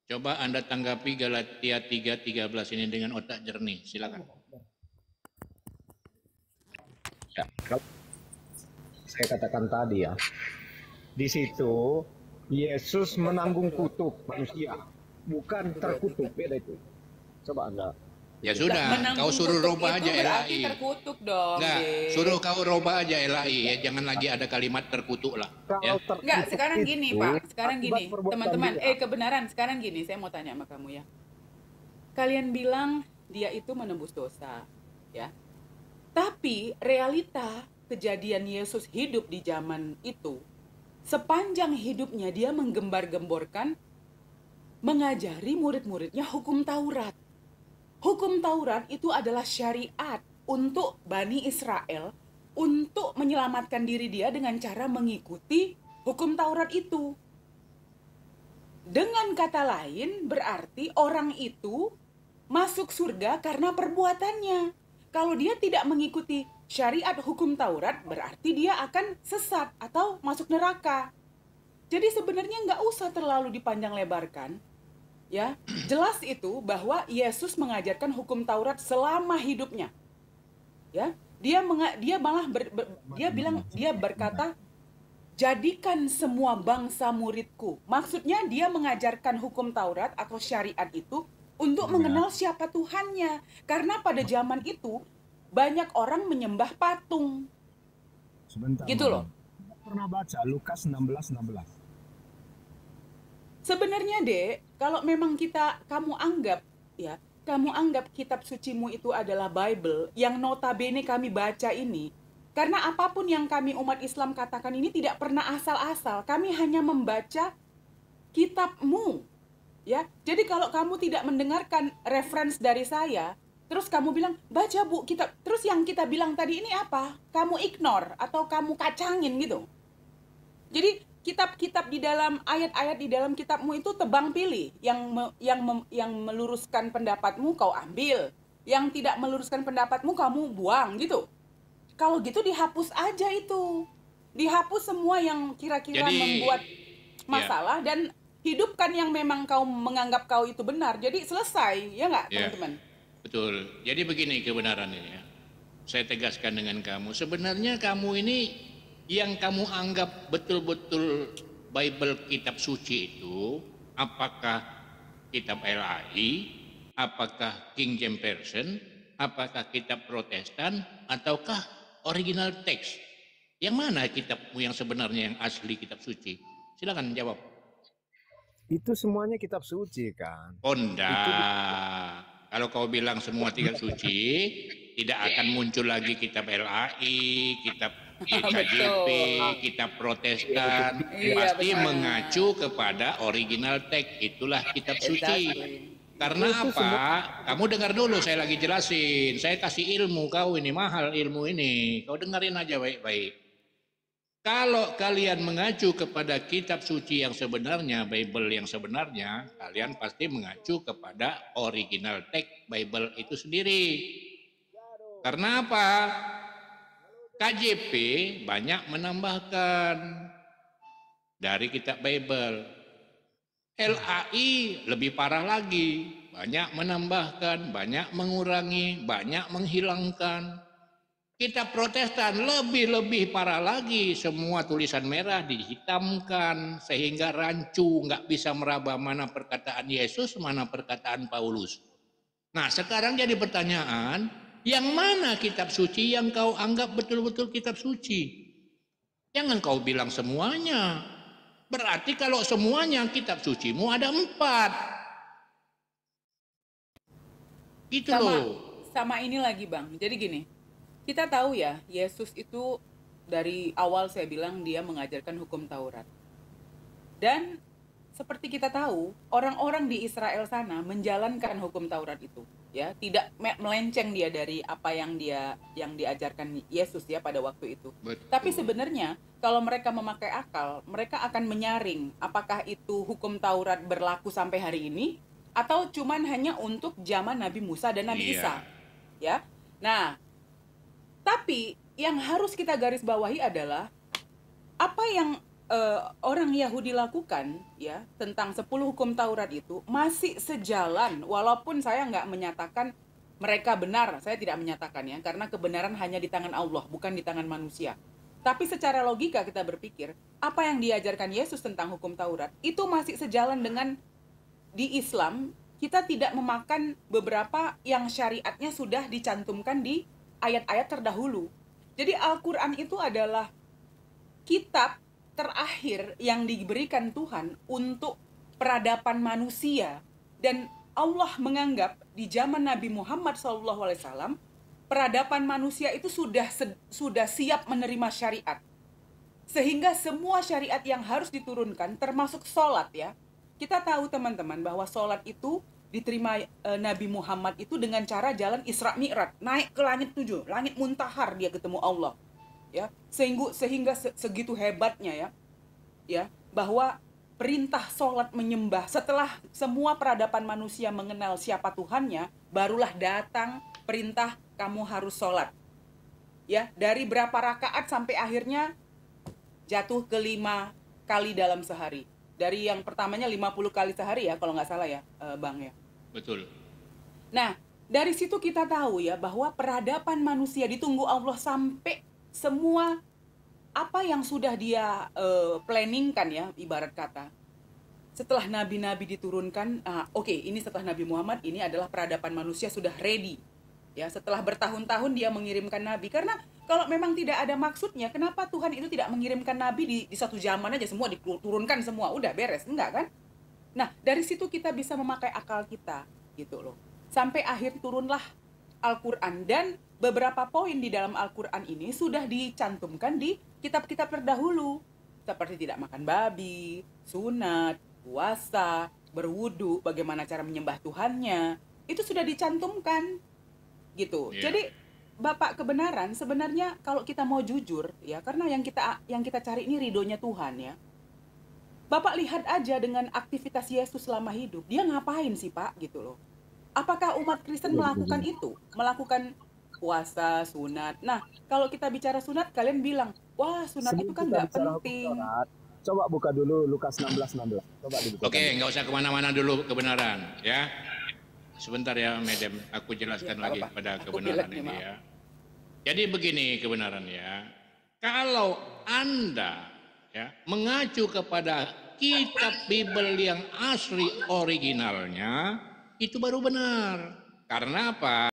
Coba Anda tanggapi Galatia 3:13 ini dengan otak jernih. Silakan. Ya, kalau saya katakan tadi ya, di situ Yesus menanggung kutuk manusia, bukan terkutuk, beda itu. Coba Anda Ya pikirkan. sudah, kau Menanggung suruh kutuk robah itu aja berarti LAI. terkutuk dong, Enggak, suruh Dek. kau robah aja LAI ya, jangan lagi ada kalimat terkutuk lah. Ya. Kalau Enggak, terkutuk sekarang gini, itu Pak. Sekarang akibat gini, perbuatan teman-teman. dia. Kebenaran. Sekarang gini, saya mau tanya sama kamu ya. Kalian bilang dia itu menembus dosa, ya. Tapi realita kejadian Yesus hidup di zaman itu, sepanjang hidupnya dia menggembar-gemborkan, mengajari murid-muridnya hukum Taurat. Hukum Taurat itu adalah syariat untuk Bani Israel untuk menyelamatkan diri dia dengan cara mengikuti hukum Taurat itu. Dengan kata lain, berarti orang itu masuk surga karena perbuatannya. Kalau dia tidak mengikuti syariat hukum Taurat, berarti dia akan sesat atau masuk neraka. Jadi sebenarnya nggak usah terlalu dipanjang lebarkan. Ya, jelas itu bahwa Yesus mengajarkan hukum Taurat selama hidupnya. Ya, dia berkata, jadikan semua bangsa muridku. Maksudnya dia mengajarkan hukum Taurat atau syariat itu untuk mengenal siapa Tuhannya. Karena pada zaman itu banyak orang menyembah patung. Sebentar. Gitu loh. Pernah baca Lukas 16:16. Sebenarnya, Dek, kalau memang kamu anggap kitab sucimu itu adalah Bible yang notabene kami baca ini, karena apapun yang kami umat Islam katakan ini tidak pernah asal-asal. Kami hanya membaca kitabmu. Ya. Jadi kalau kamu tidak mendengarkan reference dari saya, terus kamu bilang, "Baca, Bu, kitab." Terus yang kita bilang tadi ini apa? Kamu ignore atau kamu kacangin gitu. Jadi kitab-kitab di dalam ayat-ayat di dalam kitabmu itu tebang pilih. Yang meluruskan pendapatmu kau ambil, yang tidak meluruskan pendapatmu kamu buang gitu. Kalau gitu dihapus aja itu. Dihapus semua yang kira-kira membuat masalah dan hidupkan yang memang kau menganggap kau itu benar. Jadi selesai, ya nggak, teman-teman? Betul. Jadi begini kebenaran ini ya. Saya tegaskan dengan kamu. Sebenarnya kamu ini yang kamu anggap betul-betul Bible kitab suci itu, apakah kitab LAI, apakah King James Version, apakah kitab Protestan, ataukah original text? Yang mana kitabmu yang sebenarnya yang asli kitab suci? Silakan jawab. Itu semuanya kitab suci kan? Oh enggak. Kalau kau bilang semua kitab suci, tidak akan muncul lagi kitab LAI, kitab KJP, kitab Protestan. Pasti mengacu kepada original text, itulah kitab suci. Karena apa? Kamu dengar dulu, saya lagi jelasin. Saya kasih ilmu kau ini, mahal ilmu ini. Kau dengerin aja baik-baik. Kalau kalian mengacu kepada kitab suci yang sebenarnya, Bible yang sebenarnya, kalian pasti mengacu kepada original text Bible itu sendiri. Karena apa? KJP banyak menambahkan dari kitab Bible. LAI lebih parah lagi, banyak menambahkan, banyak mengurangi, banyak menghilangkan. Kitab Protestan lebih parah lagi, semua tulisan merah dihitamkan sehingga rancu, nggak bisa meraba mana perkataan Yesus, mana perkataan Paulus. Nah sekarang jadi pertanyaan, yang mana kitab suci yang kau anggap betul-betul kitab suci? Jangan kau bilang semuanya. Berarti kalau semuanya kitab sucimu ada 4. Gitu loh. Sama ini lagi, Bang. Jadi gini, kita tahu ya, Yesus itu dari awal saya bilang dia mengajarkan hukum Taurat. Dan seperti kita tahu, orang-orang di Israel sana menjalankan hukum Taurat itu, ya, tidak melenceng dia dari apa yang diajarkan Yesus ya pada waktu itu. Betul. Tapi sebenarnya kalau mereka memakai akal, mereka akan menyaring apakah itu hukum Taurat berlaku sampai hari ini atau cuman hanya untuk zaman Nabi Musa dan Nabi Isa. Ya. Nah, tapi yang harus kita garis bawahi adalah apa yang orang Yahudi lakukan ya tentang 10 hukum Taurat itu masih sejalan, walaupun saya nggak menyatakan mereka benar, saya tidak menyatakan ya, karena kebenaran hanya di tangan Allah, bukan di tangan manusia. Tapi secara logika kita berpikir, apa yang diajarkan Yesus tentang hukum Taurat itu masih sejalan dengan di Islam. Kita tidak memakan beberapa yang syariatnya sudah dicantumkan di ayat-ayat terdahulu. Jadi Al-Quran itu adalah kitab terakhir yang diberikan Tuhan untuk peradaban manusia, dan Allah menganggap di zaman Nabi Muhammad SAW peradaban manusia itu sudah siap menerima syariat, sehingga semua syariat yang harus diturunkan termasuk sholat ya. Kita tahu teman-teman bahwa sholat itu diterima Nabi Muhammad itu dengan cara jalan Isra Mi'raj, naik ke langit 7, langit muntahar, dia ketemu Allah ya, sehingga segitu hebatnya ya bahwa perintah sholat menyembah setelah semua peradaban manusia mengenal siapa Tuhannya, barulah datang perintah kamu harus sholat ya, dari berapa rakaat sampai akhirnya jatuh ke 5 kali dalam sehari. Dari yang pertamanya 50 kali sehari ya kalau nggak salah ya Bang ya. Betul. Nah dari situ kita tahu ya bahwa peradaban manusia ditunggu Allah sampai semua apa yang sudah dia planningkan ya, ibarat kata. Setelah nabi-nabi diturunkan, oke, ini setelah Nabi Muhammad, ini adalah peradaban manusia sudah ready. Ya, setelah bertahun-tahun dia mengirimkan nabi, karena kalau memang tidak ada maksudnya, kenapa Tuhan itu tidak mengirimkan nabi di satu zaman aja semua diturunkan semua, udah beres, enggak kan? Nah, dari situ kita bisa memakai akal kita, gitu loh. Sampai akhir turunlah Al-Quran, dan beberapa poin di dalam Al-Quran ini sudah dicantumkan di kitab-kitab terdahulu, seperti tidak makan babi, sunat, puasa, berwudu, bagaimana cara menyembah Tuhannya, itu sudah dicantumkan gitu. Yeah. Jadi Bapak kebenaran sebenarnya kalau kita mau jujur ya, karena yang kita cari ini ridhonya Tuhan ya. Bapak lihat aja dengan aktivitas Yesus selama hidup, dia ngapain sih Pak gitu loh. Apakah umat Kristen melakukan itu? Melakukan puasa, sunat. Nah, kalau kita bicara sunat, kalian bilang, wah sunat itu kan nggak penting. Coba buka dulu Lukas 16:16. Coba dibuka. Oke, nggak usah kemana-mana dulu kebenaran, ya. Sebentar ya, Madam, aku jelaskan Ya, lagi apa-apa. pada Aku kebenaran pilek nih, ini maaf. ya. Jadi begini kebenaran ya. Kalau Anda ya mengacu kepada kitab Bible yang asli originalnya, itu baru benar. Karena apa?